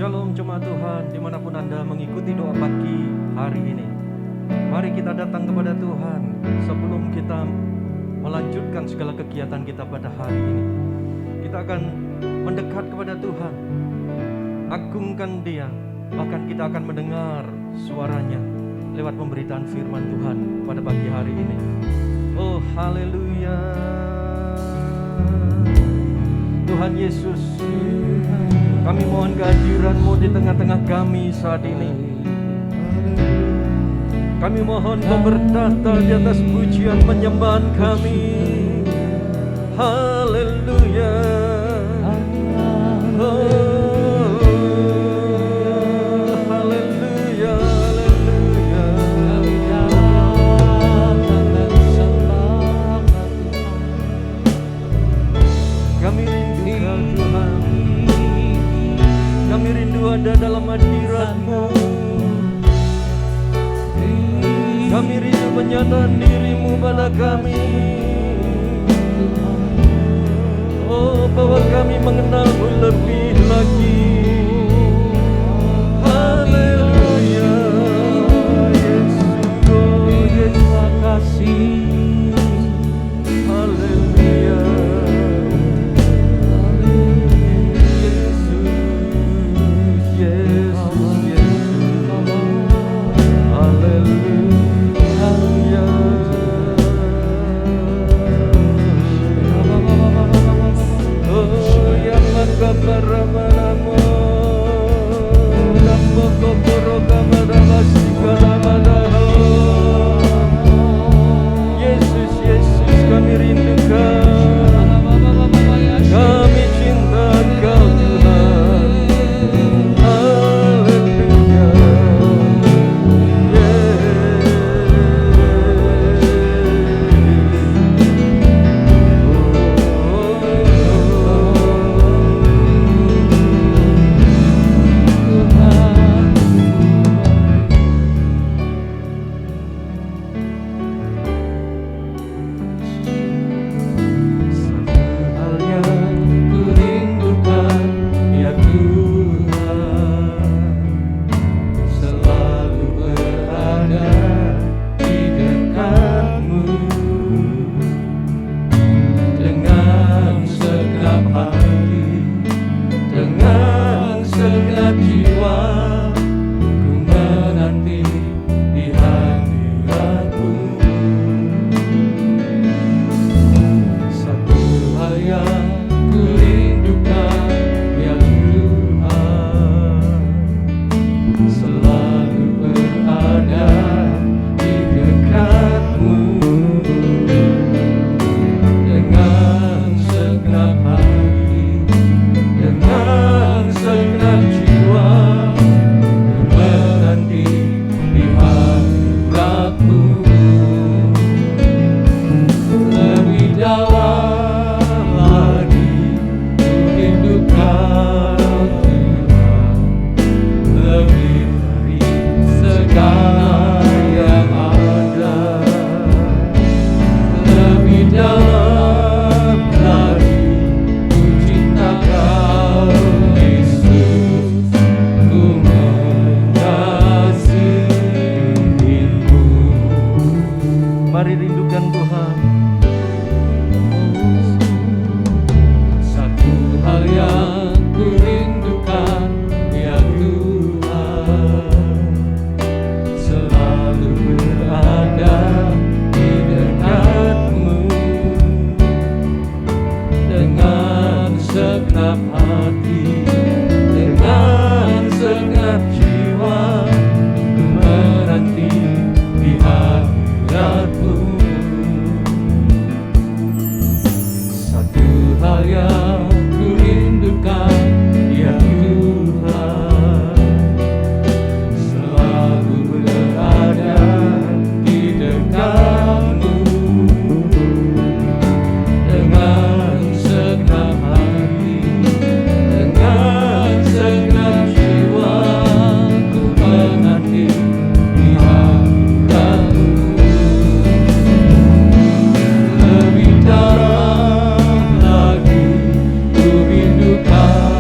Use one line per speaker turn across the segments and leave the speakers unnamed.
Shalom jemaat Tuhan, dimanapun Anda mengikuti doa pagi hari ini. Mari kita datang kepada Tuhan sebelum kita melanjutkan segala kegiatan kita pada hari ini. Kita akan mendekat kepada Tuhan, agungkan Dia, bahkan kita akan mendengar suaranya lewat pemberitaan firman Tuhan pada pagi hari ini. Oh haleluya, Tuhan Yesus, kami mohon kehadiran-Mu di tengah-tengah kami saat ini. Kami mohon Kau bertata di atas pujian penyembahan kami. Haleluya. Oh, haleluya, haleluya. Kami rindu Kau Tuhan. Kami rindu ada dalam hadirat-Mu. Kami rindu penyataan diri-Mu pada kami. Oh, bahwa kami mengenal-Mu lebih lagi. Haleluya, Yesus, oh Yesus kasih. Haleluya, Yesus, Yesus, Yesus. Haleluya. Yesus, Yesus, kami rindu Kau, kami cinta Kau Tuhan. Haleluya,
Lebih dalam lagi ku rindukan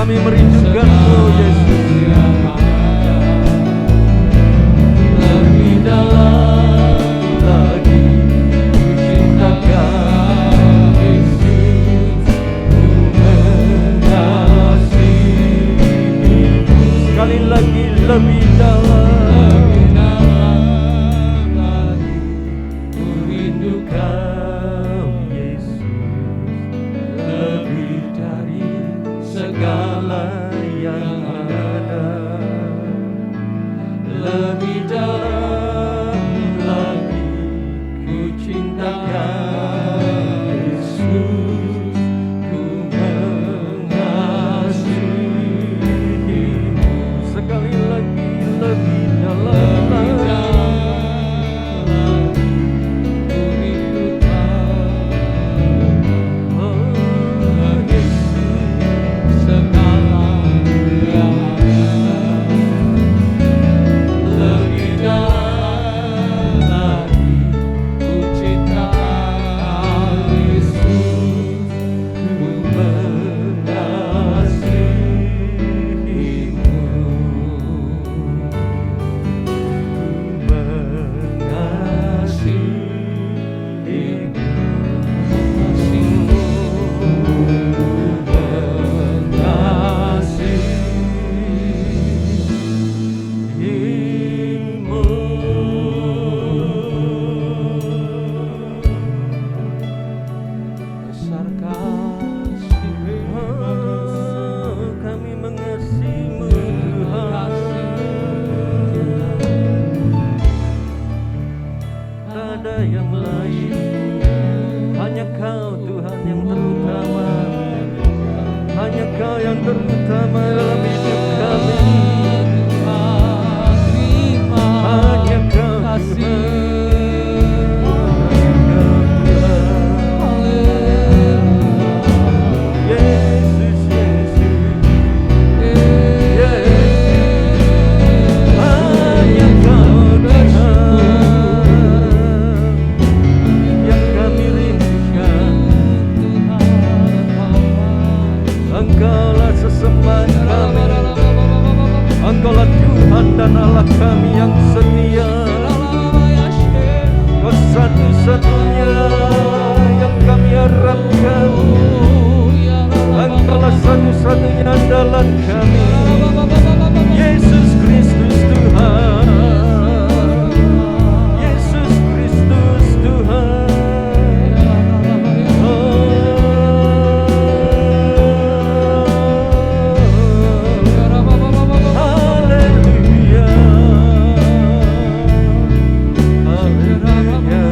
kami merindukan-Mu Yesus. Lebih dalam lagi cintakan Yesus, ku mengasihi-Mu. Sekali lagi lebih dalam lagi ku rindukan Yesus, lebih dari segala yang ada. Lebih dalam lagi ku cintakan Yesus, ku mengasihi-Mu. Sekali lagi lebih dalam lagi ku rindukan Yesus, segala yang ada. Lebih dalam lagi ku cintakan Yesus, ku mengasihi-Mu. Besar kasih-Mu, kami mengasihi-Mu Tuhan. Tak ada yang lain, hanya Kau Tuhan yang terutama. Hanya Kau yang terutama dalam hidup kami. Hanya Kau Tuhan. Yesus, Yesus, hanya Kau Tuhan yang kami rindukan. Engkaulah sesembahan kami, Engkaulah Tuhan dan Allah kami yang setia. Kau satu-satunya yang kami harapkan. Engkaulah satu-satunya andalan kami, Yesus Kristus Tuhan. Yesus Kristus Tuhan. Haleluya, haleluya.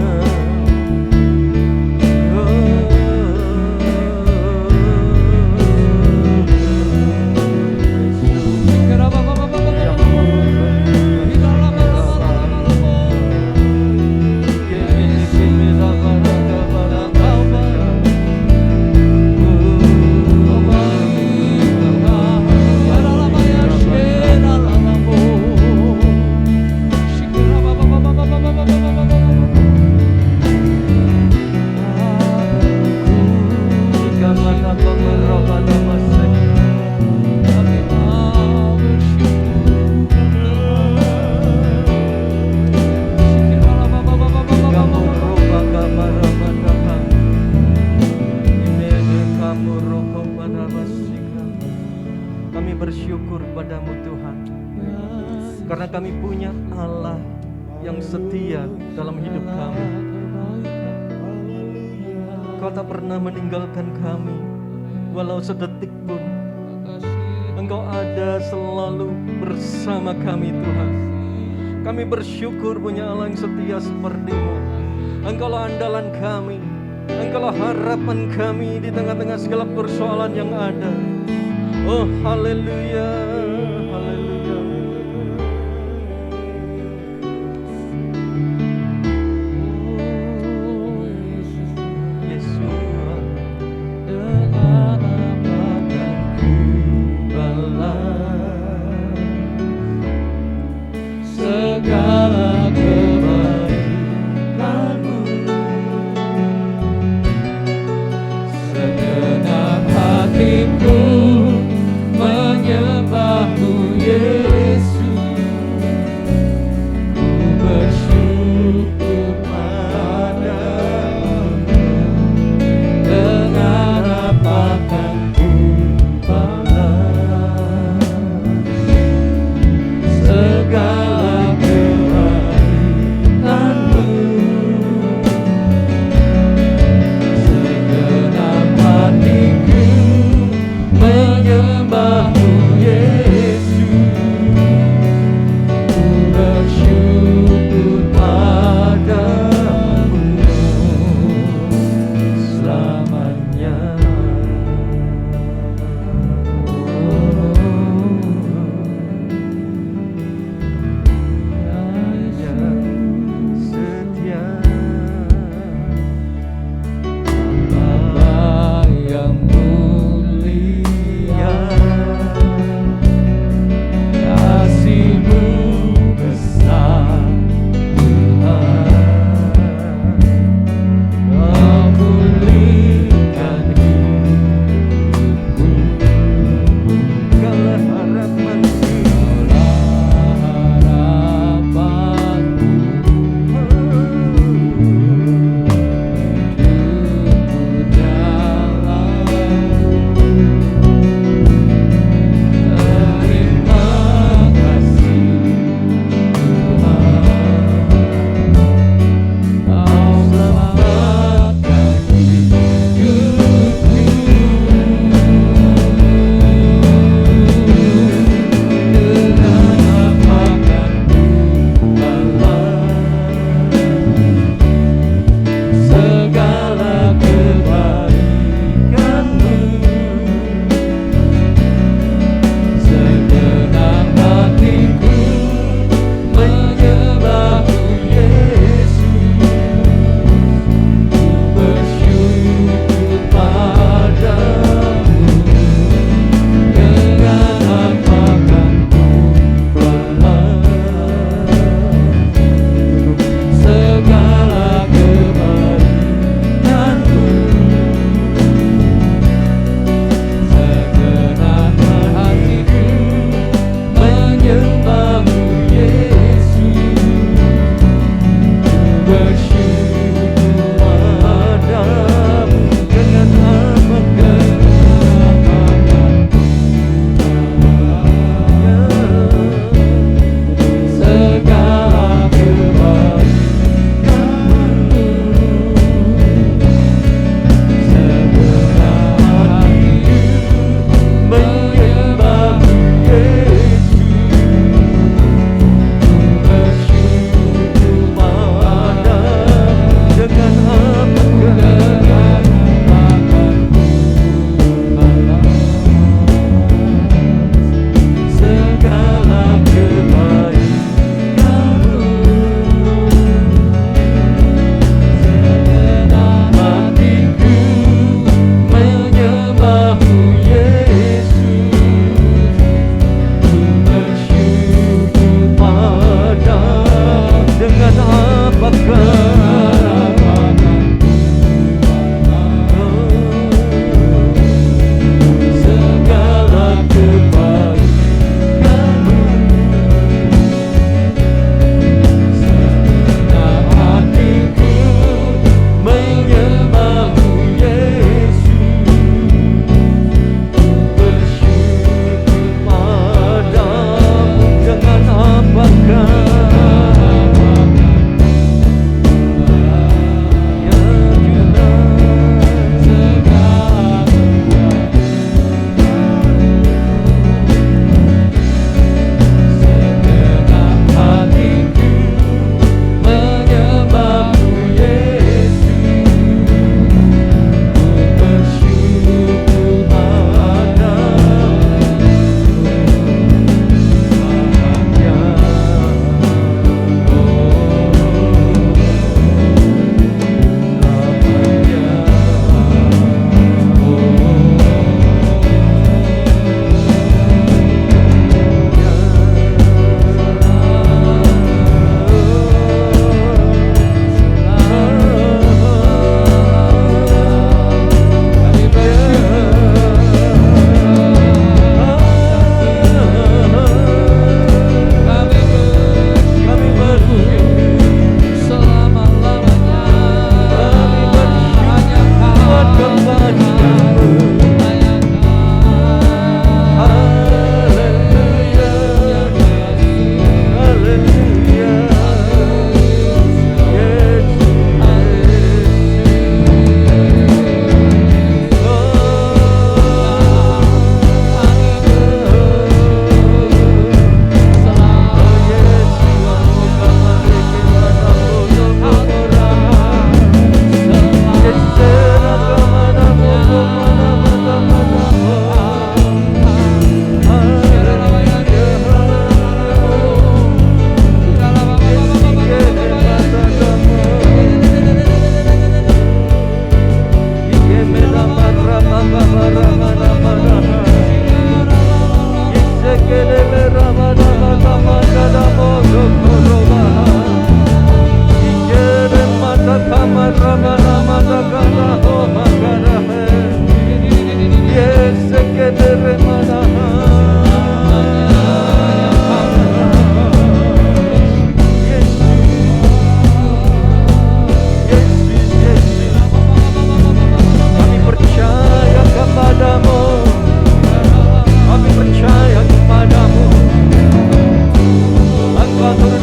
Kami bersyukur padamu Tuhan, karena kami punya Allah yang setia dalam hidup kami. Kau tak pernah meninggalkan kami, walau sedetik pun. Engkau ada selalu bersama kami Tuhan. Kami bersyukur punya Allah yang setia seperti-Mu. Engkaulah andalan kami, Engkaulah harapan kami di tengah-tengah segala persoalan yang ada. Oh haleluya, haleluya. Yesus, dengan apa akan ku balas segala kebaikan-Mu. Segenap hatiku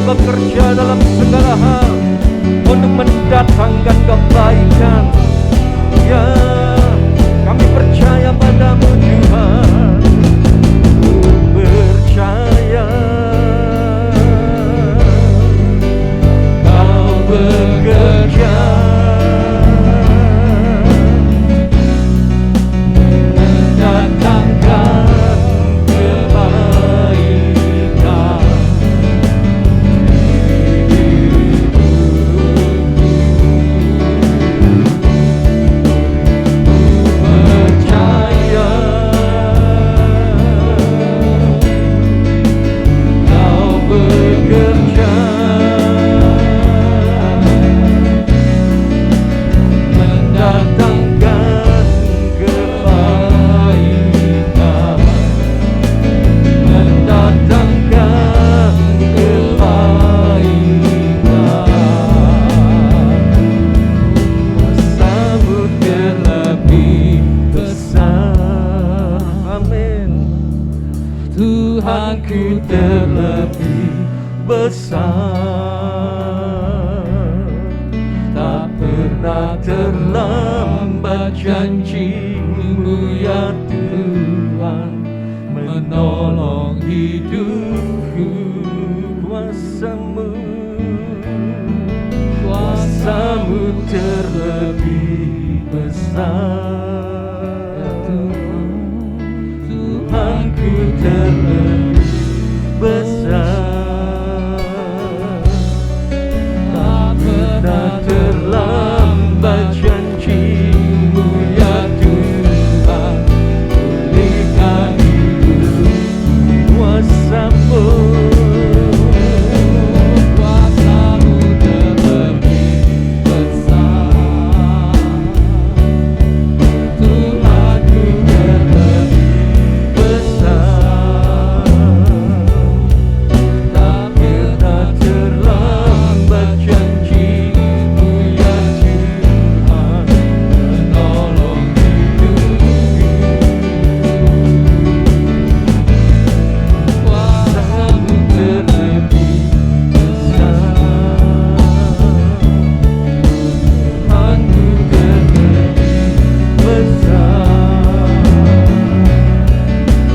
bekerja dalam segala hal untuk mendatangkan kebaikan. Ya, kami percaya padamu Tuhan, percaya Kau bekerja mendatangkan kebaikan. Percaya Kau bekerja mendatangkan kebaikan, mendatangkan kebaikan. Kuasa-Mu terlebih besar. Amin. Tuhanku terlebih besar, tak pernah terlambat janji-Mu ya Tuhan, menolong hidupku. Kuasa-Mu terlebih besar, ya Tuhan. Tuhanku terlebih besar, tak pernah terlambat janji-Mu ya Tuhan, pulihkan hidup. Kuasa-Mu, Kuasa-Mu terlebih besar, Tuhanku terlebih besar, tak pernah terlambat janji-Mu ya Tuhan, menolong hidupku. Kuasa-Mu terlebih besar, Tuhanku terlebih besar,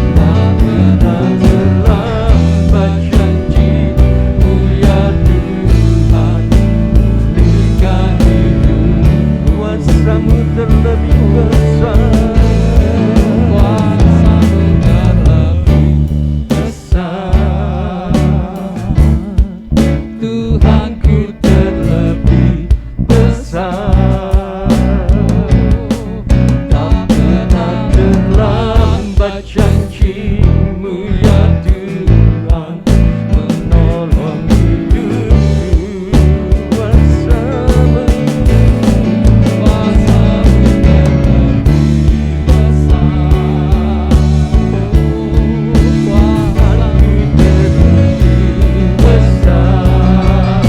tak pernah terlambat janji-Mu ya Tuhan, pulihkan hidup. Kuasa-Mu terlebih besar, Kuasa-Mu terlebih besar, Tuhanku terlebih besar, tak pernah terlambat janji-Mu ya Tuhan, menolong hidupku. Kuasa-Mu, Kuasa-Mu terlebih besar, Tuhanku terlebih besar,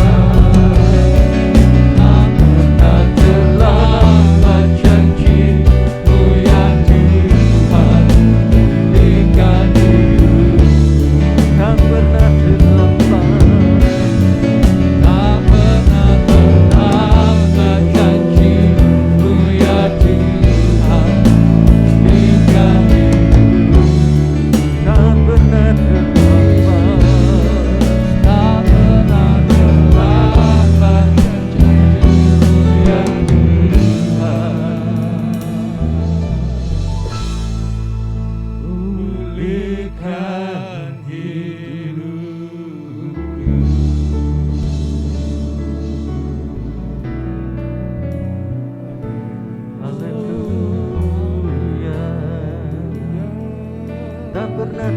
tak pernah terlambat janji-Mu ya Tuhan, pulihkan hidup. Tak pernah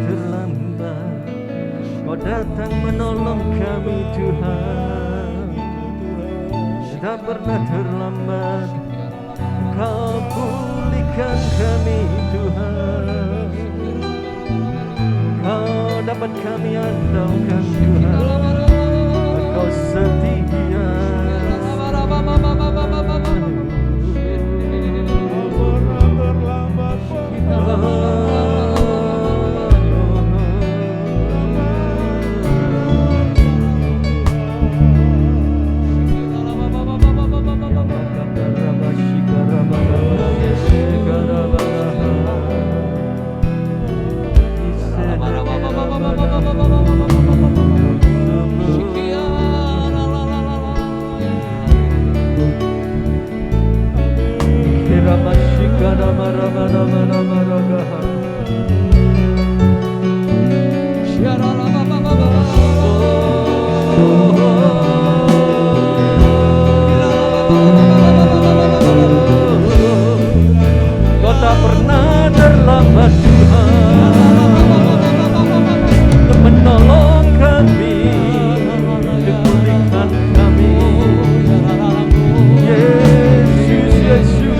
terlambat, Kau datang menolong kami Tuhan. Tidak pernah terlambat, Kau pulihkan kami Tuhan. Kau dapat kami andalkan Tuhan, Kau setia. Kau tak pernah terlambat Tuhan untuk menolong kami, untuk pulihkan kami. Yesus, Yesus,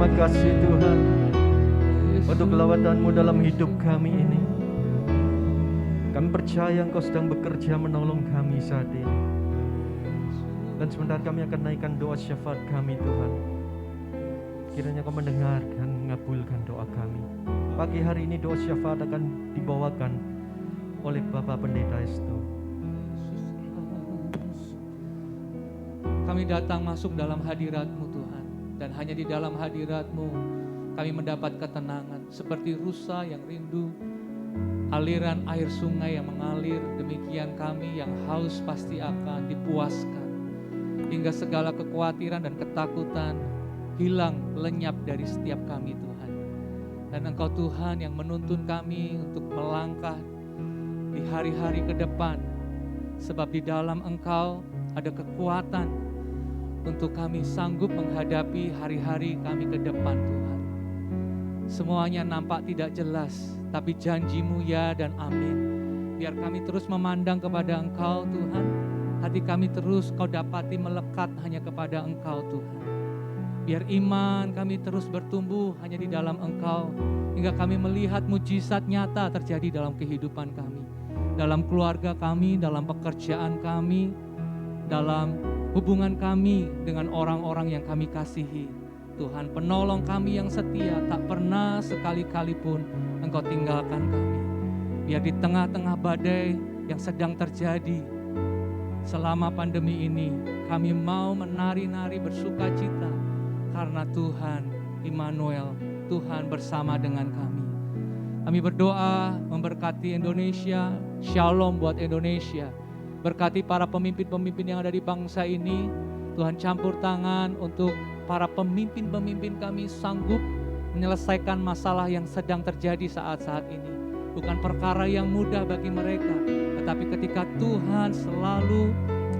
terima kasih Tuhan untuk lawatan-Mu dalam hidup kami ini. Kami percaya Engkau sedang bekerja menolong kami saat ini. Dan sebentar kami akan naikkan doa syafaat kami Tuhan. Kiranya Kau mendengarkan, mengabulkan doa kami. Pagi hari ini doa syafaat akan dibawakan oleh Bapak Pendeta Esto.
Kami datang masuk dalam hadirat-Mu Tuhan. Dan hanya di dalam hadirat-Mu kami mendapat ketenangan. Seperti rusa yang rindu aliran air sungai yang mengalir, demikian kami yang haus pasti akan dipuaskan. Hingga segala kekhawatiran dan ketakutan hilang, lenyap dari setiap kami Tuhan. Dan Engkau Tuhan yang menuntun kami untuk melangkah di hari-hari ke depan. Sebab di dalam Engkau ada kekuatan untuk kami sanggup menghadapi hari-hari kami ke depan Tuhan. Semuanya nampak tidak jelas, tapi janji-Mu ya dan amin. Biar kami terus memandang kepada Engkau Tuhan. Hati kami terus Kau dapati melekat hanya kepada Engkau Tuhan. Biar iman kami terus bertumbuh hanya di dalam Engkau. Hingga kami melihat mujizat nyata terjadi dalam kehidupan kami. Dalam keluarga kami, dalam pekerjaan kami, dalam hubungan kami dengan orang-orang yang kami kasihi. Tuhan penolong kami yang setia, tak pernah sekali-kali pun Engkau tinggalkan kami. Biar di tengah-tengah badai yang sedang terjadi selama pandemi ini, kami mau menari-nari bersuka cita karena Tuhan Immanuel, Tuhan bersama dengan kami. Kami berdoa memberkati Indonesia, shalom buat Indonesia. Berkati para pemimpin-pemimpin yang ada di bangsa ini. Tuhan campur tangan untuk para pemimpin-pemimpin kami sanggup menyelesaikan masalah yang sedang terjadi saat-saat ini. Bukan perkara yang mudah bagi mereka, tetapi ketika Tuhan selalu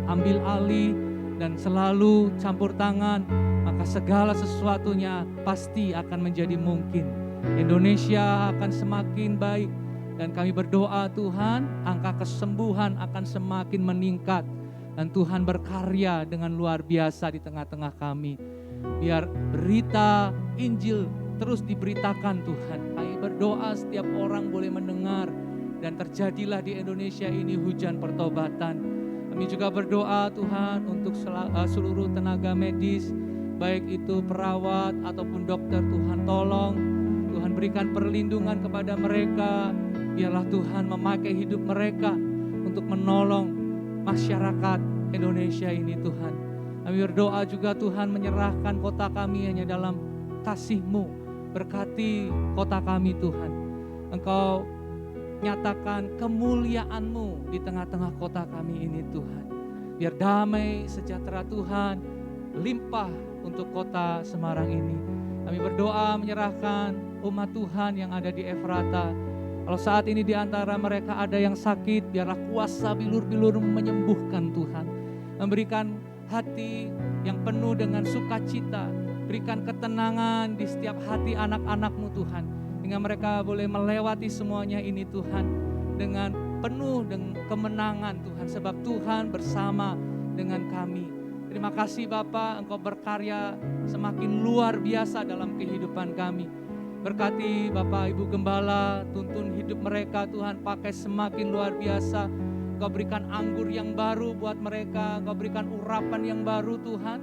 ambil alih dan selalu campur tangan, maka segala sesuatunya pasti akan menjadi mungkin. Indonesia akan semakin baik. Dan kami berdoa Tuhan, angka kesembuhan akan semakin meningkat. Dan Tuhan berkarya dengan luar biasa di tengah-tengah kami. Biar berita Injil terus diberitakan Tuhan. Kami berdoa setiap orang boleh mendengar. Dan terjadilah di Indonesia ini hujan pertobatan. Kami juga berdoa Tuhan untuk seluruh tenaga medis. Baik itu perawat ataupun dokter, Tuhan tolong. Tuhan berikan perlindungan kepada mereka. Biarlah Tuhan memakai hidup mereka untuk menolong masyarakat Indonesia ini Tuhan. Kami berdoa juga Tuhan menyerahkan kota kami hanya dalam kasih-Mu. Berkati kota kami Tuhan. Engkau nyatakan kemuliaan-Mu di tengah-tengah kota kami ini Tuhan. Biar damai sejahtera Tuhan limpah untuk kota Semarang ini. Kami berdoa menyerahkan umat Tuhan yang ada di Efrata. Kalau saat ini di antara mereka ada yang sakit, biarlah kuasa bilur-bilur menyembuhkan Tuhan. Memberikan hati yang penuh dengan sukacita. Berikan ketenangan di setiap hati anak-anak-Mu Tuhan. Hingga mereka boleh melewati semuanya ini Tuhan. Dengan penuh dengan kemenangan Tuhan. Sebab Tuhan bersama dengan kami. Terima kasih Bapa, Engkau berkarya semakin luar biasa dalam kehidupan kami. Berkati Bapak Ibu Gembala, tuntun hidup mereka Tuhan, pakai semakin luar biasa. Kau berikan anggur yang baru buat mereka, Kau berikan urapan yang baru Tuhan.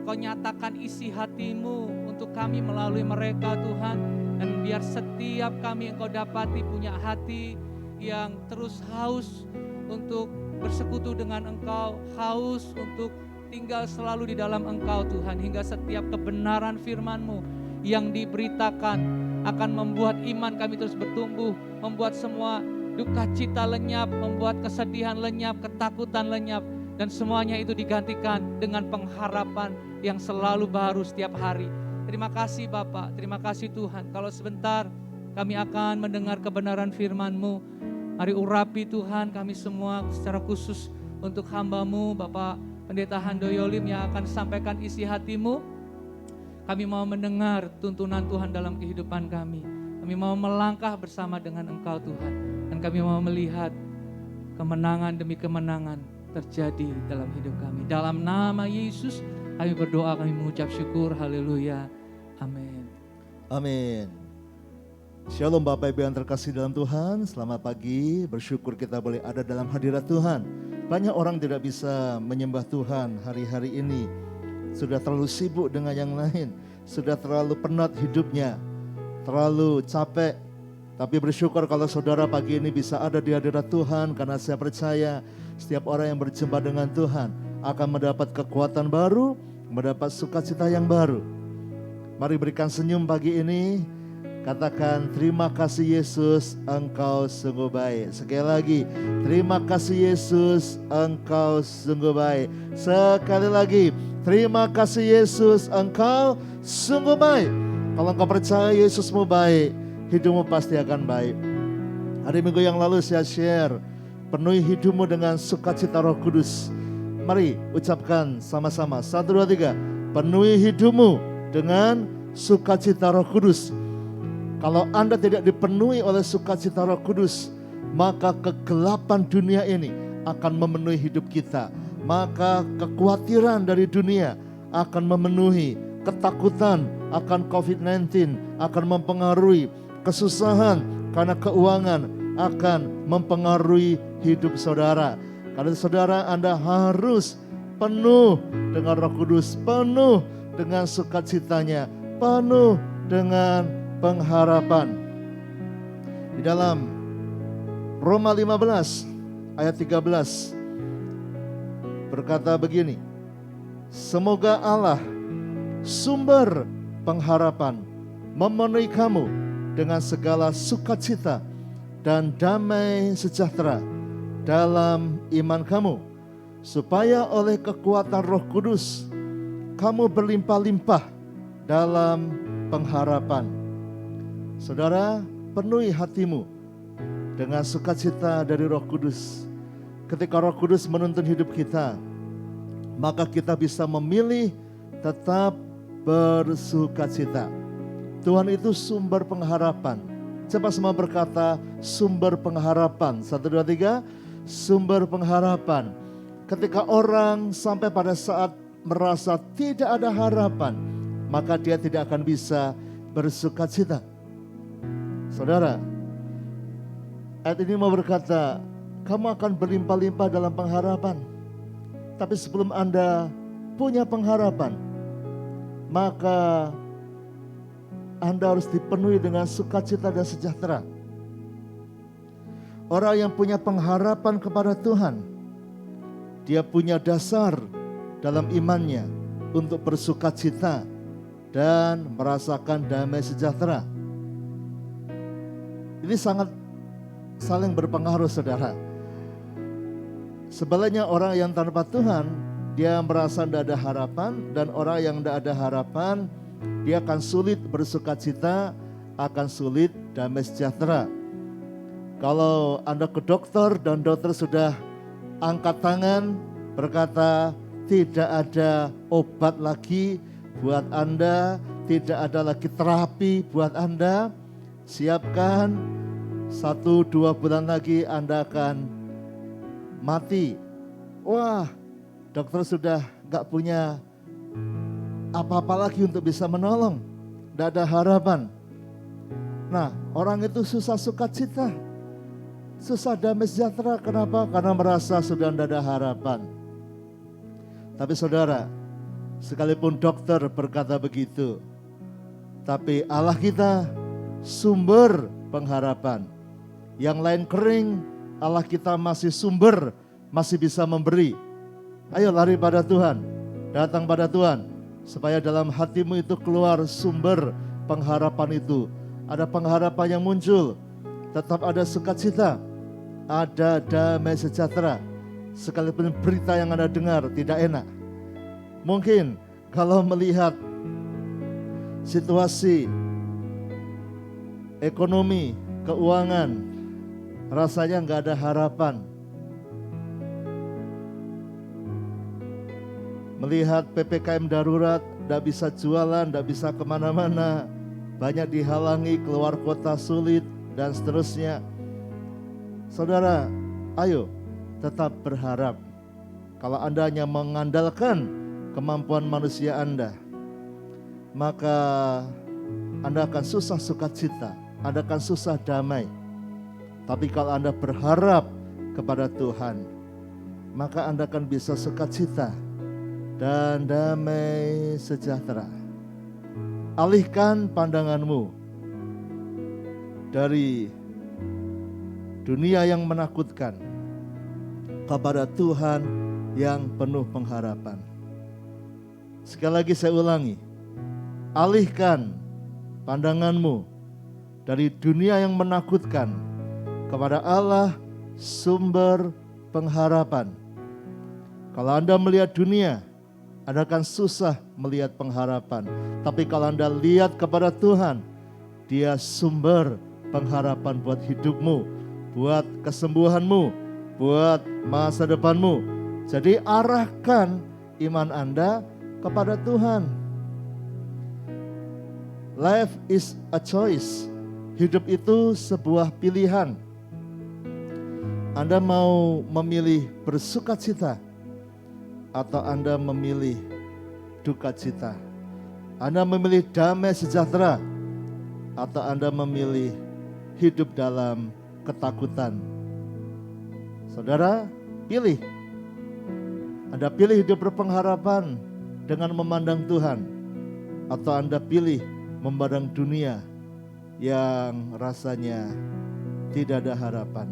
Kau nyatakan isi hati-Mu untuk kami melalui mereka Tuhan. Dan biar setiap kami Engkau dapati punya hati yang terus haus untuk bersekutu dengan Engkau, haus untuk tinggal selalu di dalam Engkau Tuhan. Hingga setiap kebenaran firman-Mu yang diberitakan akan membuat iman kami terus bertumbuh, membuat semua duka cita lenyap, membuat kesedihan lenyap, ketakutan lenyap, dan semuanya itu digantikan dengan pengharapan yang selalu baru setiap hari. Terima kasih Bapak, terima kasih Tuhan. Kalau sebentar kami akan mendengar kebenaran firman-Mu, mari urapi Tuhan kami semua secara khusus untuk hamba-Mu Bapak Pendeta Handoyolim yang akan sampaikan isi hati-Mu. Kami mau mendengar tuntunan Tuhan dalam kehidupan kami. Kami mau melangkah bersama dengan Engkau Tuhan. Dan kami mau melihat kemenangan demi kemenangan terjadi dalam hidup kami. Dalam nama Yesus kami berdoa, kami mengucap syukur. Haleluya. Amin.
Amin. Shalom Bapak Ibu yang terkasih dalam Tuhan, selamat pagi, bersyukur kita boleh ada dalam hadirat Tuhan. Banyak orang tidak bisa menyembah Tuhan hari-hari ini, sudah terlalu sibuk dengan yang lain, sudah terlalu penat hidupnya, terlalu capek. Tapi bersyukur kalau saudara pagi ini bisa ada di hadirat Tuhan, karena saya percaya setiap orang yang berjumpa dengan Tuhan akan mendapat kekuatan baru, mendapat sukacita yang baru. Mari berikan senyum pagi ini. Katakan, terima kasih Yesus, Engkau sungguh baik. Sekali lagi, terima kasih Yesus, Engkau sungguh baik. Sekali lagi, terima kasih Yesus, Engkau sungguh baik. Kalau engkau percaya Yesusmu baik, hidupmu pasti akan baik. Hari Minggu yang lalu saya share, penuhi hidupmu dengan sukacita Roh Kudus. Mari ucapkan sama-sama, 1, 2, 3. Penuhi hidupmu dengan sukacita Roh Kudus. Kalau Anda tidak dipenuhi oleh sukacita Roh Kudus, maka kegelapan dunia ini akan memenuhi hidup kita. Maka kekhawatiran dari dunia akan memenuhi, ketakutan akan COVID-19 akan mempengaruhi, kesusahan karena keuangan akan mempengaruhi hidup saudara. Karena saudara, Anda harus penuh dengan Roh Kudus, penuh dengan sukacitanya, penuh dengan pengharapan. Di dalam Roma 15 ayat 13 berkata begini, semoga Allah sumber pengharapan memenuhi kamu dengan segala sukacita dan damai sejahtera dalam iman kamu, supaya oleh kekuatan Roh Kudus kamu berlimpah-limpah dalam pengharapan. Saudara, penuhi hatimu dengan sukacita dari Roh Kudus. Ketika Roh Kudus menuntun hidup kita, maka kita bisa memilih tetap bersukacita. Tuhan itu sumber pengharapan. Coba semua berkata, sumber pengharapan. 1, 2, 3, sumber pengharapan. Ketika orang sampai pada saat merasa tidak ada harapan, maka dia tidak akan bisa bersukacita. Saudara, ayat ini mau berkata, kamu akan berlimpah-limpah dalam pengharapan. Tapi sebelum Anda punya pengharapan, maka Anda harus dipenuhi dengan sukacita dan sejahtera. Orang yang punya pengharapan kepada Tuhan, dia punya dasar dalam imannya untuk bersukacita dan merasakan damai sejahtera. Ini sangat saling berpengaruh, saudara. Sebaliknya orang yang tanpa Tuhan, dia merasa tidak ada harapan, dan orang yang tidak ada harapan, dia akan sulit bersukacita, akan sulit damai sejahtera. Kalau Anda ke dokter dan dokter sudah angkat tangan berkata tidak ada obat lagi buat Anda, tidak ada lagi terapi buat Anda, siapkan 1-2 bulan lagi Anda akan mati. Wah, dokter sudah gak punya apa-apa lagi untuk bisa menolong, gak ada harapan. Nah, orang itu susah sukacita, susah damai sejahtera. Kenapa? Karena merasa sudah tidak ada harapan. Tapi saudara, sekalipun dokter berkata begitu, tapi Allah kita sumber pengharapan. Yang lain kering, Allah kita masih sumber, masih bisa memberi. Ayo lari pada Tuhan, datang pada Tuhan, supaya dalam hatimu itu keluar sumber pengharapan itu. Ada pengharapan yang muncul, tetap ada sukacita, ada damai sejahtera. Sekalipun berita yang Anda dengar tidak enak. Mungkin kalau melihat situasi ekonomi, keuangan, rasanya nggak ada harapan. Melihat PPKM darurat, nggak bisa jualan, nggak bisa kemana-mana, banyak dihalangi, keluar kota sulit, dan seterusnya. Saudara, ayo tetap berharap. Kalau Anda hanya mengandalkan kemampuan manusia Anda, maka Anda akan susah sukacita, Anda akan susah damai. Tapi kalau Anda berharap kepada Tuhan, maka Anda akan bisa sukacita dan damai sejahtera. Alihkan pandanganmu dari dunia yang menakutkan kepada Tuhan yang penuh pengharapan. Sekali lagi saya ulangi, alihkan pandanganmu dari dunia yang menakutkan kepada Allah sumber pengharapan. Kalau Anda melihat dunia, Anda akan susah melihat pengharapan. Tapi kalau Anda lihat kepada Tuhan, Dia sumber pengharapan buat hidupmu, buat kesembuhanmu, buat masa depanmu. Jadi arahkan iman Anda kepada Tuhan. Life is a choice. Hidup itu sebuah pilihan. Anda mau memilih bersukacita atau Anda memilih duka cita? Anda memilih damai sejahtera atau Anda memilih hidup dalam ketakutan? Saudara, pilih. Anda pilih hidup berpengharapan dengan memandang Tuhan, atau Anda pilih memandang dunia yang rasanya tidak ada harapan,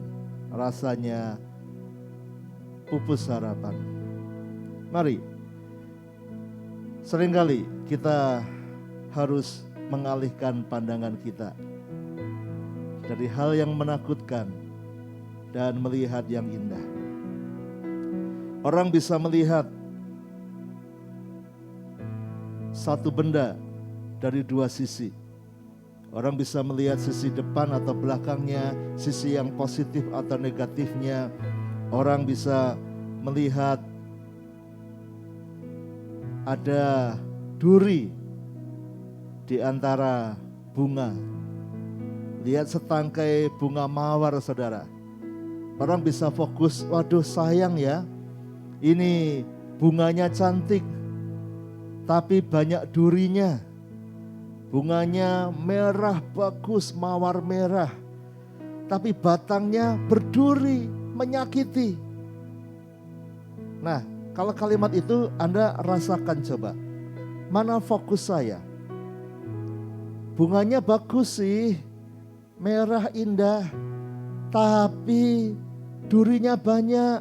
rasanya pupus harapan. Mari, seringkali kita harus mengalihkan pandangan kita dari hal yang menakutkan dan melihat yang indah. Orang bisa melihat satu benda dari dua sisi. Orang bisa melihat sisi depan atau belakangnya, sisi yang positif atau negatifnya. Orang bisa melihat ada duri di antara bunga. Lihat setangkai bunga mawar, saudara. Orang bisa fokus, waduh sayang ya, ini bunganya cantik, tapi banyak durinya. Bunganya merah bagus, mawar merah, tapi batangnya berduri, menyakiti. Nah, kalau kalimat itu Anda rasakan coba. Mana fokus saya? Bunganya bagus sih, merah indah, tapi durinya banyak,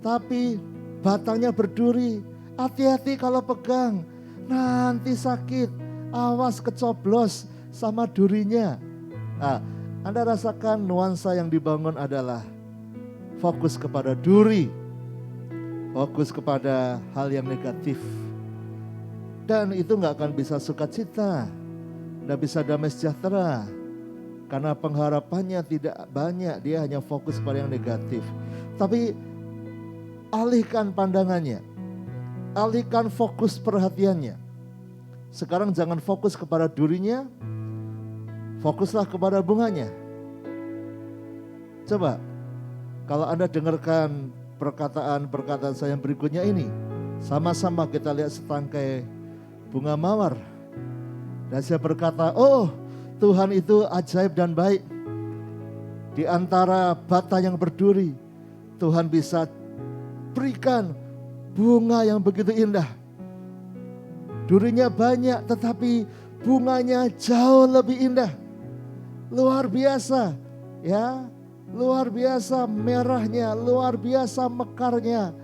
tapi batangnya berduri. Hati-hati kalau pegang, nanti sakit. Awas kecoblos sama durinya. Nah, Anda rasakan nuansa yang dibangun adalah fokus kepada duri, fokus kepada hal yang negatif. Dan itu gak akan bisa sukacita, gak bisa damai sejahtera. Karena pengharapannya tidak banyak, dia hanya fokus pada yang negatif. Tapi alihkan pandangannya, alihkan fokus perhatiannya. Sekarang jangan fokus kepada durinya, fokuslah kepada bunganya. Coba, kalau Anda dengarkan perkataan-perkataan saya yang berikutnya ini, sama-sama kita lihat setangkai bunga mawar. Dan saya berkata, oh Tuhan itu ajaib dan baik. Di antara batang yang berduri, Tuhan bisa berikan bunga yang begitu indah. Durinya banyak tetapi bunganya jauh lebih indah. Luar biasa ya, luar biasa merahnya, luar biasa mekarnya.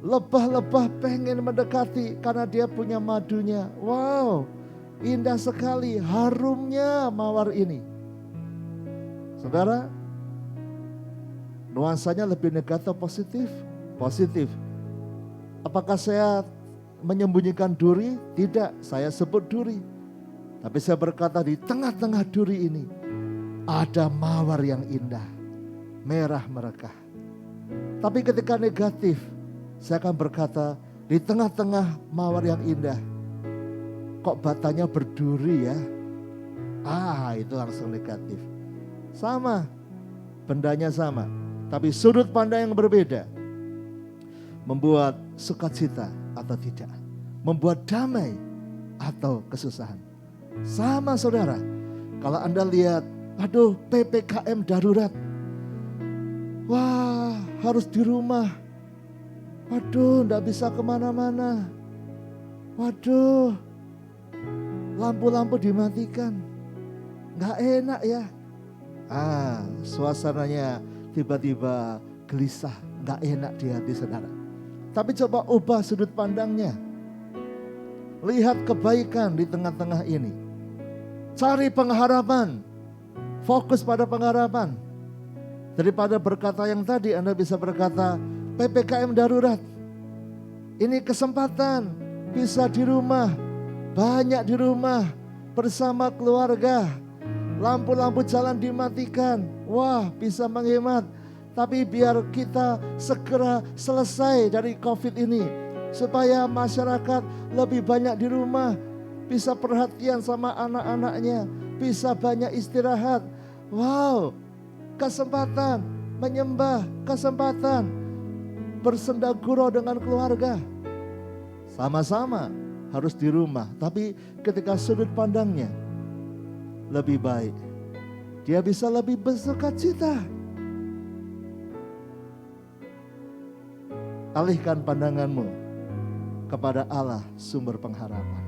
Lebah-lebah pengen mendekati karena dia punya madunya. Wow, indah sekali harumnya mawar ini. Saudara, nuansanya lebih negatif atau positif? Positif. Apakah saya menyembunyikan duri? Tidak, saya sebut duri. Tapi saya berkata di tengah-tengah duri ini ada mawar yang indah, merah merekah. Tapi ketika negatif, saya akan berkata di tengah-tengah mawar yang indah, kok batangnya berduri ya? Itu langsung negatif. Sama, bendanya sama, tapi sudut pandang yang berbeda membuat sukacita atau tidak, membuat damai atau kesusahan. Sama saudara, kalau Anda lihat, aduh PPKM darurat. Wah, harus di rumah. Waduh, enggak bisa kemana-mana. Waduh, lampu-lampu dimatikan. Enggak enak ya. Suasananya tiba-tiba gelisah, enggak enak di hati saudara. Tapi coba ubah sudut pandangnya. Lihat kebaikan di tengah-tengah ini. Cari pengharapan. Fokus pada pengharapan. Daripada berkata yang tadi, Anda bisa berkata PPKM darurat. Ini kesempatan bisa di rumah, banyak di rumah bersama keluarga. Lampu-lampu jalan dimatikan. Wah, bisa menghemat. Tapi biar kita segera selesai dari COVID ini. Supaya masyarakat lebih banyak di rumah. Bisa perhatian sama anak-anaknya. Bisa banyak istirahat. Wow, kesempatan menyembah, kesempatan bersendagurau dengan keluarga. Sama-sama harus di rumah. Tapi ketika sudut pandangnya lebih baik, dia bisa lebih bersukacita. Alihkan pandanganmu kepada Allah sumber pengharapan.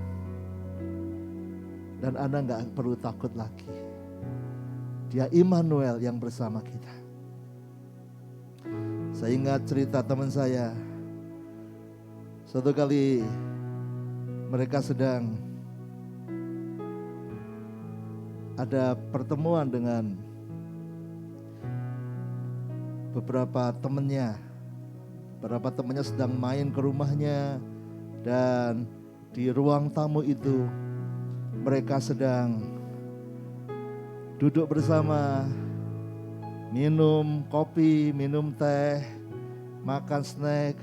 Dan Anda gak perlu takut lagi. Dia Immanuel yang bersama kita. Saya ingat cerita teman saya. Suatu kali mereka sedang ada pertemuan dengan beberapa temannya. Beberapa temannya sedang main ke rumahnya. Dan di ruang tamu itu mereka sedang duduk bersama, minum kopi, minum teh, makan snack.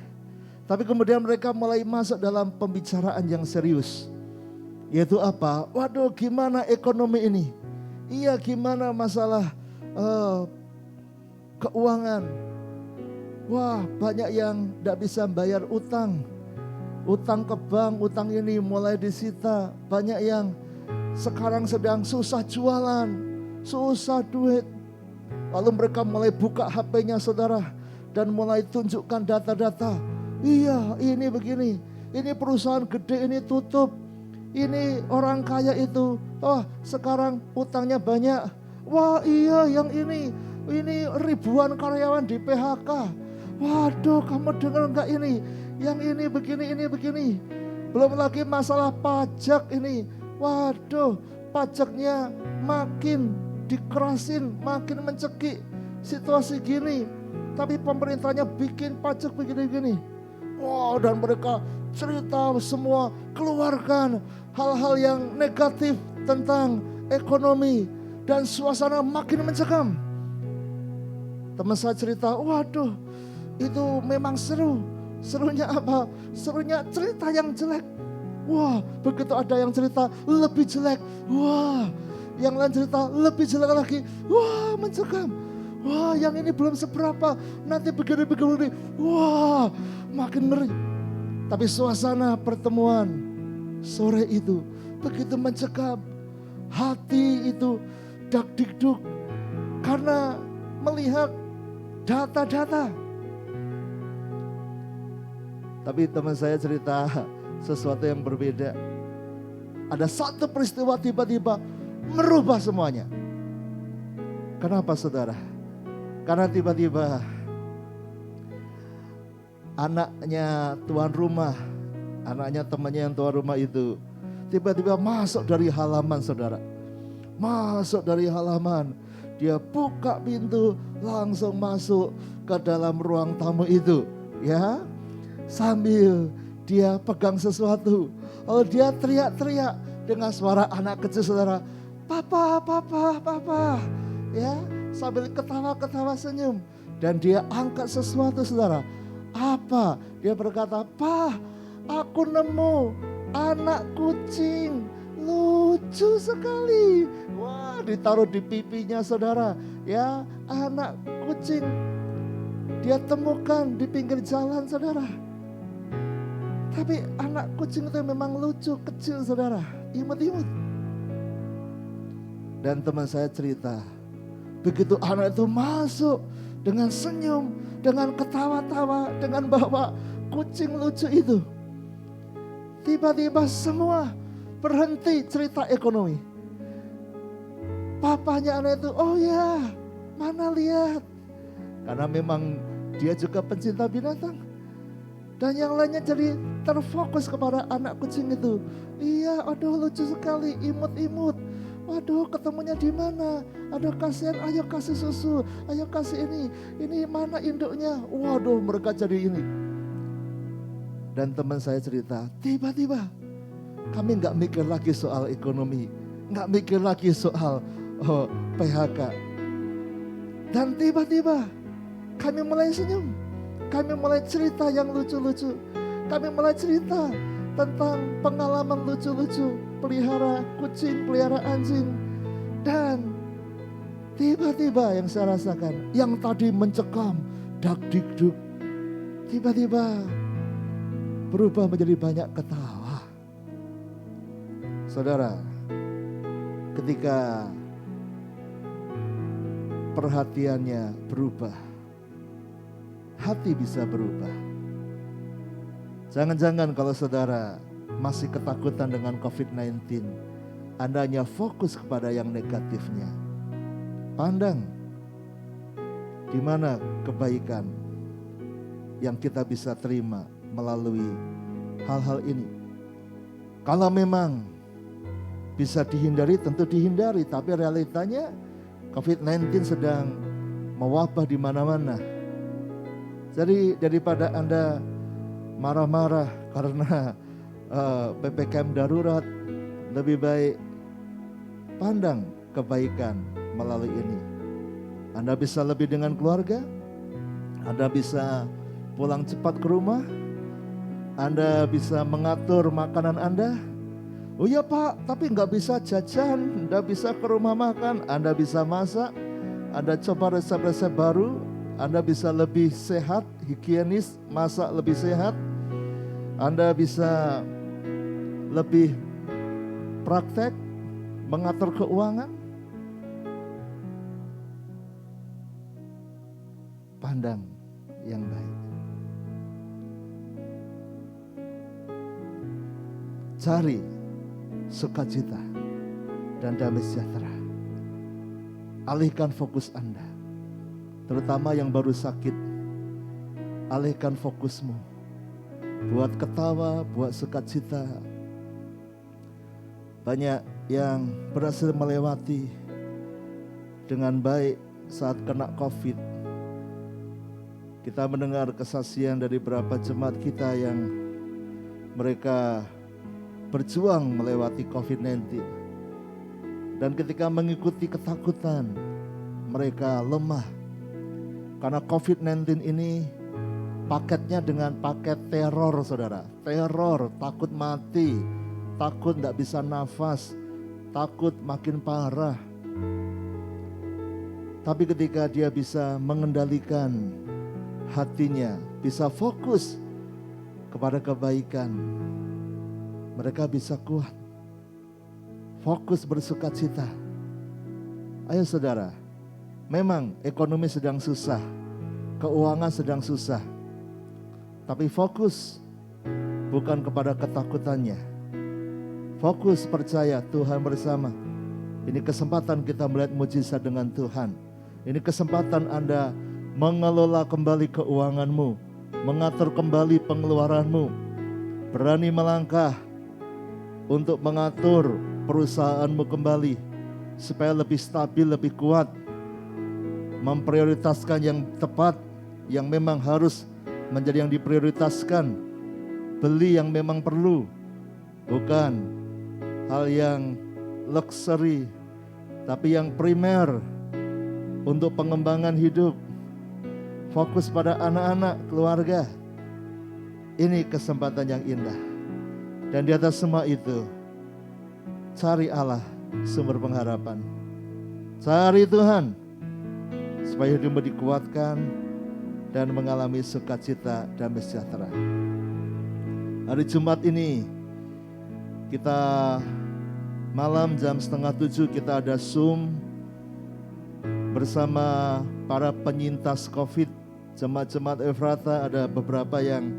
Tapi kemudian mereka mulai masuk dalam pembicaraan yang serius. Yaitu apa? Waduh, gimana ekonomi ini? Iya, gimana masalah keuangan? Wah, banyak yang tidak bisa bayar utang. Utang ke bank, utang ini mulai disita. Banyak yang sekarang sedang susah jualan. Susah duit. Lalu mereka mulai buka HP-nya saudara. Dan mulai tunjukkan data-data. Iya, ini begini. Ini perusahaan gede ini tutup. Ini orang kaya itu. Oh, sekarang utangnya banyak. Wah iya, yang ini ribuan karyawan di PHK. Waduh, kamu dengar enggak ini? Yang ini begini. Belum lagi masalah pajak ini. Waduh, pajaknya makin dikerasin, makin mencekik situasi gini. Tapi pemerintahnya bikin pajak begini-gini. Wow, dan mereka cerita semua, keluarkan hal-hal yang negatif tentang ekonomi. Dan suasana makin mencekam. Teman saya cerita, waduh itu memang seru. Serunya apa? Serunya cerita yang jelek. Wah, begitu ada yang cerita lebih jelek. Wah, yang lain cerita lebih jelek lagi. Wah, mencekam. Wah, yang ini belum seberapa. Nanti begini. Wah, makin ngeri. Tapi suasana pertemuan sore itu begitu mencekam. Hati itu dak-dikduk. Karena melihat data-data. Tapi teman saya cerita sesuatu yang berbeda. Ada satu peristiwa tiba-tiba merubah semuanya. Kenapa saudara? Karena tiba-tiba anaknya tuan rumah, anaknya temannya yang tuan rumah itu tiba-tiba masuk dari halaman saudara. Masuk dari halaman. Dia buka pintu langsung masuk ke dalam ruang tamu itu. Ya, sambil dia pegang sesuatu. Lalu dia teriak-teriak dengan suara anak kecil saudara. Papa. Ya, sambil ketawa-ketawa senyum. Dan dia angkat sesuatu saudara. Apa? Dia berkata, "Pa, aku nemu anak kucing. Lucu sekali." Wah, ditaruh di pipinya saudara. Ya, anak kucing. Dia temukan di pinggir jalan saudara. Tapi anak kucing itu memang lucu, kecil saudara, imut-imut. Dan teman saya cerita, begitu anak itu masuk dengan senyum, dengan ketawa-tawa, dengan bawa kucing lucu itu, tiba-tiba semua berhenti cerita ekonomi. Papanya anak itu, oh ya, mana lihat. Karena memang dia juga pencinta binatang. Dan yang lainnya jadi terfokus kepada anak kucing itu. Iya, aduh lucu sekali, imut-imut. Waduh, ketemunya di mana? Aduh kasihan, ayo kasih susu, ayo kasih ini. Ini mana induknya? Waduh, mereka jadi ini. Dan teman saya cerita, tiba-tiba kami nggak mikir lagi soal ekonomi, nggak mikir lagi soal PHK. Dan tiba-tiba kami mulai senyum, kami mulai cerita yang lucu-lucu, kami mulai cerita tentang pengalaman lucu-lucu, pelihara kucing, pelihara anjing. Dan tiba-tiba yang saya rasakan, yang tadi mencekam, dak-dik-duk, tiba-tiba berubah menjadi banyak ketawa. Saudara, ketika perhatiannya berubah, hati bisa berubah. Jangan-jangan kalau saudara masih ketakutan dengan COVID-19, Anda hanya fokus kepada yang negatifnya. Pandang di mana kebaikan yang kita bisa terima melalui hal-hal ini. Kalau memang bisa dihindari, tentu dihindari, tapi realitanya COVID-19 sedang mewabah di mana-mana. Jadi daripada Anda marah-marah karena PPKM darurat, lebih baik pandang kebaikan melalui ini. Anda bisa lebih dengan keluarga, Anda bisa pulang cepat ke rumah, Anda bisa mengatur makanan Anda. Oh iya Pak, tapi nggak bisa jajan, nggak bisa ke rumah makan. Anda bisa masak, Anda coba resep-resep baru, Anda bisa lebih sehat, higienis, masak lebih sehat. Anda bisa lebih praktek, mengatur keuangan. Pandang yang baik. Cari sukacita dan damai sejahtera. Alihkan fokus Anda, terutama yang baru sakit. Alihkan fokusmu, buat ketawa, buat sukacita. Banyak yang berhasil melewati dengan baik saat kena COVID. Kita mendengar kesaksian dari beberapa jemaat kita yang mereka berjuang melewati COVID-19. Dan ketika mengikuti ketakutan, mereka lemah. Karena COVID-19 ini paketnya dengan paket teror, saudara. Teror, takut mati, takut tidak bisa nafas, takut makin parah. Tapi ketika dia bisa mengendalikan hatinya, bisa fokus kepada kebaikan, mereka bisa kuat, fokus bersukacita. Ayo saudara, memang ekonomi sedang susah, keuangan sedang susah, tapi fokus bukan kepada ketakutannya. Fokus percaya Tuhan bersama. Ini kesempatan kita melihat mujizat dengan Tuhan. Ini kesempatan Anda mengelola kembali keuanganmu, mengatur kembali pengeluaranmu, berani melangkah untuk mengatur perusahaanmu kembali supaya lebih stabil, lebih kuat, memprioritaskan yang tepat, yang memang harus menjadi yang diprioritaskan, beli yang memang perlu, bukan hal yang luxury, tapi yang primer untuk pengembangan hidup. Fokus pada anak-anak, keluarga. Ini kesempatan yang indah. Dan di atas semua itu, cari Allah, sumber pengharapan. Cari Tuhan, supaya hidupmu dikuatkan dan mengalami sukacita dan sejahtera. Hari Jumat ini kita malam jam 6:30 kita ada Zoom bersama para penyintas COVID. Jemaat-jemaat Efrata ada beberapa yang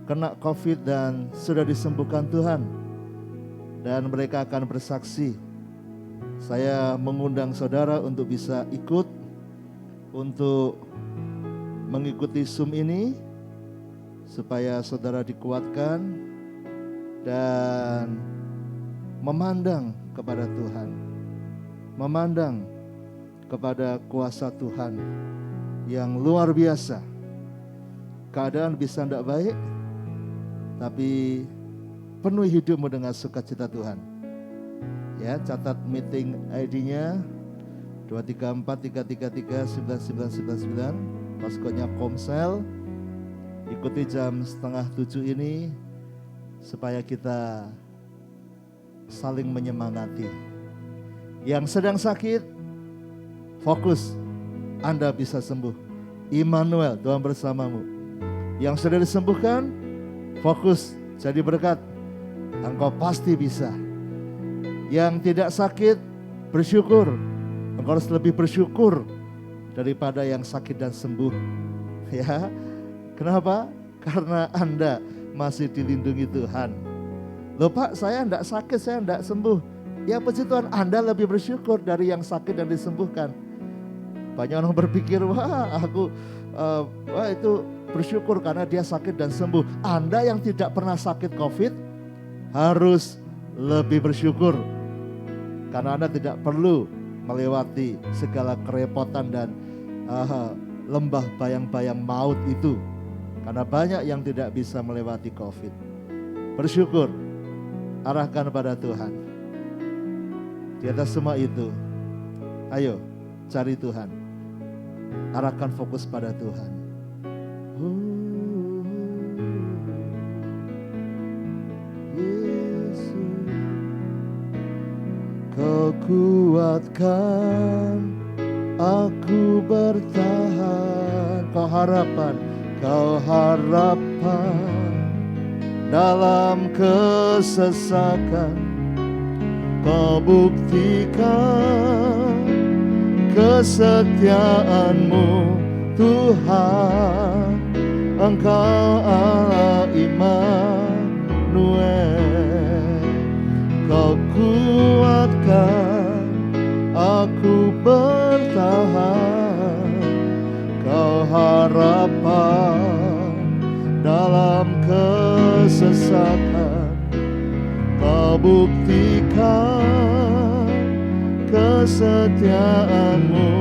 kena COVID dan sudah disembuhkan Tuhan. Dan mereka akan bersaksi. Saya mengundang saudara untuk bisa ikut, untuk mengikuti Zoom ini, supaya saudara dikuatkan dan memandang kepada Tuhan, memandang kepada kuasa Tuhan yang luar biasa. Keadaan bisa tidak baik, tapi penuhi hidupmu dengan sukacita Tuhan. Ya, catat meeting ID-nya 234-333-9999, passcode-nya Komsel. Ikuti jam 6:30 ini supaya kita saling menyemangati. Yang sedang sakit, fokus, Anda bisa sembuh. Immanuel, Tuhan bersamamu. Yang sudah disembuhkan, fokus, jadi berkat. Engkau pasti bisa. Yang tidak sakit, bersyukur. Engkau harus lebih bersyukur daripada yang sakit dan sembuh. Ya. Kenapa? Karena Anda masih dilindungi Tuhan. Loh Pak, saya tidak sakit, saya tidak sembuh. Ya puji Tuhan, Anda lebih bersyukur dari yang sakit dan disembuhkan. Banyak orang berpikir, wah itu bersyukur karena dia sakit dan sembuh. Anda yang tidak pernah sakit COVID harus lebih bersyukur. Karena Anda tidak perlu melewati segala kerepotan dan lembah bayang-bayang maut itu. Karena banyak yang tidak bisa melewati COVID. Bersyukur, arahkan pada Tuhan. Di atas semua itu, ayo cari Tuhan. Arahkan fokus pada Tuhan. Yesus, Kau kuatkan aku bertahan. Kau harapan dalam kesesakan. Kau buktikan kesetiaan-Mu Tuhan. Engkau Allah Immanuel. Kau kuatkan aku bertahan. Kau harapan dalam kesesakan. Kau buktikan kesetiaan-Mu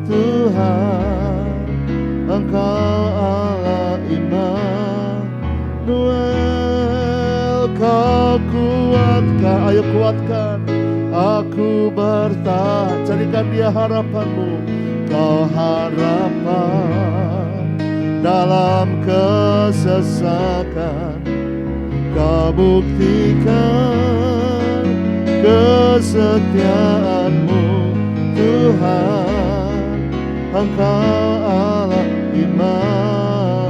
Tuhan. Engkau Allah Immanuel. Kau kuatkan, ayo kuatkan aku bertahan. Jadikan dia harapan-Mu. Kau harapan dalam kesesakan. Kau buktikan kesetiaan-Mu Tuhan. Engkau Allah Immanuel.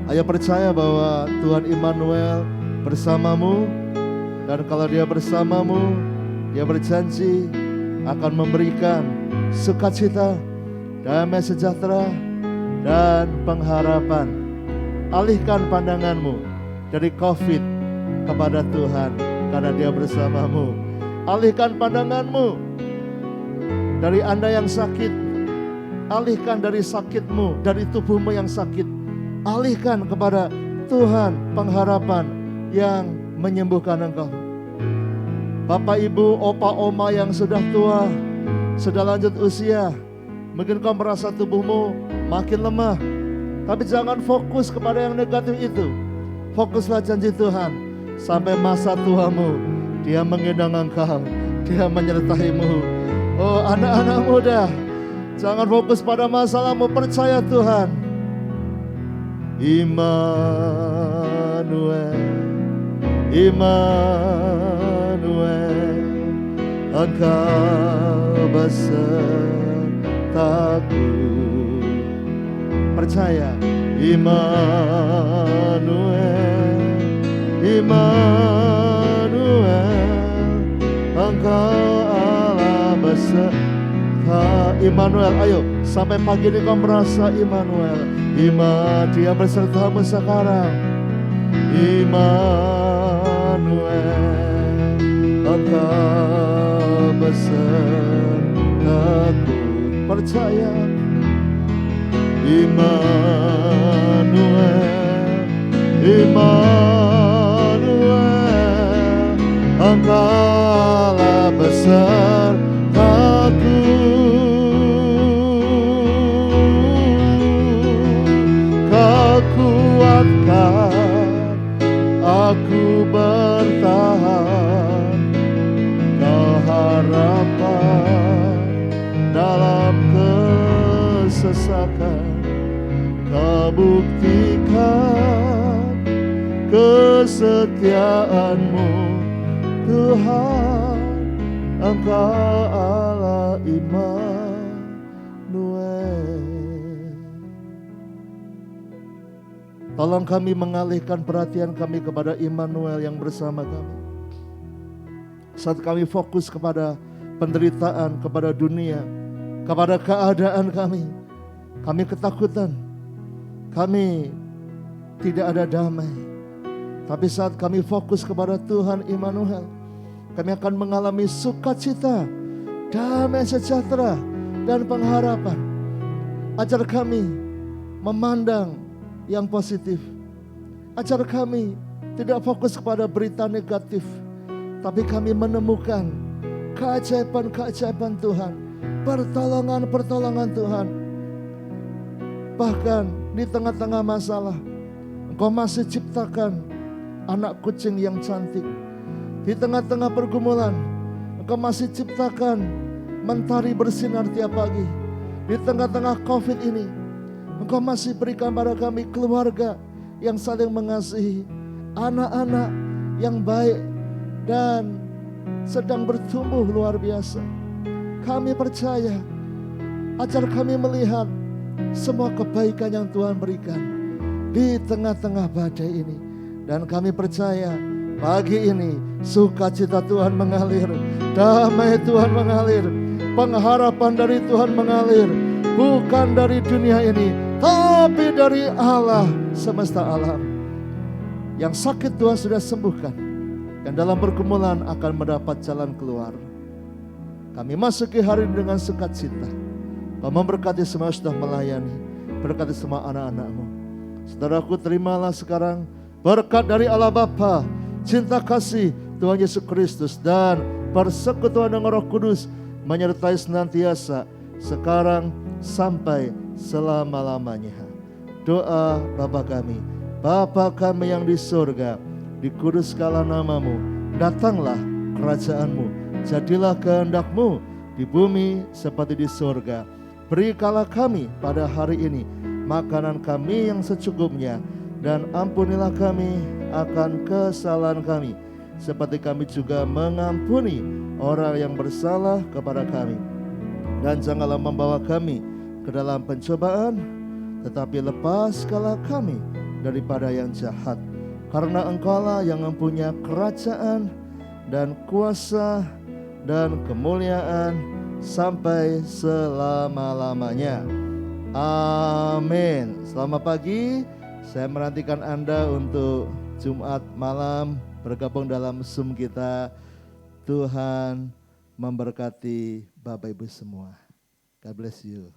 Ayo percaya bahwa Tuhan Immanuel bersamamu. Dan kalau dia bersamamu, dia berjanji akan memberikan sukacita, damai sejahtera, dan pengharapan. Alihkan pandanganmu dari COVID kepada Tuhan karena dia bersamamu. Alihkan pandanganmu dari Anda yang sakit. Alihkan dari sakitmu, dari tubuhmu yang sakit. Alihkan kepada Tuhan pengharapan yang menyembuhkan engkau. Bapak, ibu, opa, oma yang sudah tua, sudah lanjut usia, mungkin kau merasa tubuhmu makin lemah. Tapi jangan fokus kepada yang negatif itu. Fokuslah janji Tuhan. Sampai masa tuamu, Dia menggendong engkau, Dia menyertaimu. Oh anak-anak muda, jangan fokus pada masalahmu, percaya Tuhan. Immanuel, Immanuel, Engkau besertaku. Percaya, Immanuel, Immanuel, Engkau Allah beserta. Immanuel, ayo sampai pagi ini kau merasa Immanuel. Dia besertamu sekarang. Immanuel, Engkau besertaku. Percaya. Immanuel, Immanuel, Engkau Allah besertaku. Kau kuatkan aku bertahan, Kau harapan dalam kesesakan. Kau buktikan kesetiaan-Mu, Tuhan, Engkau Allah Immanuel. Tolong kami mengalihkan perhatian kami kepada Immanuel yang bersama kami. Saat kami fokus kepada penderitaan, kepada dunia, kepada keadaan kami ketakutan. Kami tidak ada damai. Tapi saat kami fokus kepada Tuhan Immanuel, kami akan mengalami sukacita, damai sejahtera, dan pengharapan. Ajar kami memandang yang positif. Ajar kami tidak fokus kepada berita negatif, tapi kami menemukan keajaiban-keajaiban Tuhan, pertolongan-pertolongan Tuhan. Bahkan di tengah-tengah masalah, Engkau masih ciptakan anak kucing yang cantik. Di tengah-tengah pergumulan, Engkau masih ciptakan mentari bersinar tiap pagi. Di tengah-tengah COVID ini, Engkau masih berikan pada kami keluarga yang saling mengasihi, anak-anak yang baik dan sedang bertumbuh luar biasa. Kami percaya, ajar kami melihat semua kebaikan yang Tuhan berikan di tengah-tengah badai ini. Dan kami percaya pagi ini sukacita Tuhan mengalir, damai Tuhan mengalir, pengharapan dari Tuhan mengalir. Bukan dari dunia ini, tapi dari Allah semesta alam. Yang sakit Tuhan sudah sembuhkan, yang dalam pergumulan akan mendapat jalan keluar. Kami masuki hari ini dengan sukacita. Kau memberkati semua yang sudah melayani, berkati semua anak-anak-Mu. Saudaraku, terimalah sekarang berkat dari Allah Bapa, cinta kasih Tuhan Yesus Kristus, dan persekutuan dengan Roh Kudus menyertai senantiasa sekarang sampai selama-lamanya. Doa Bapa kami, Bapa kami yang di surga, dikuduskanlah nama-Mu, datanglah kerajaan-Mu, jadilah kehendak-Mu di bumi seperti di surga. Berikanlah kami pada hari ini makanan kami yang secukupnya, dan ampunilah kami akan kesalahan kami, seperti kami juga mengampuni orang yang bersalah kepada kami. Dan janganlah membawa kami ke dalam pencobaan, tetapi lepaskanlah kami daripada yang jahat. Karena Engkaulah yang mempunyai kerajaan dan kuasa dan kemuliaan sampai selama-lamanya. Amin. Selamat pagi. Saya menantikan Anda untuk Jumat malam bergabung dalam Zoom kita. Tuhan memberkati Bapak Ibu semua. God bless you.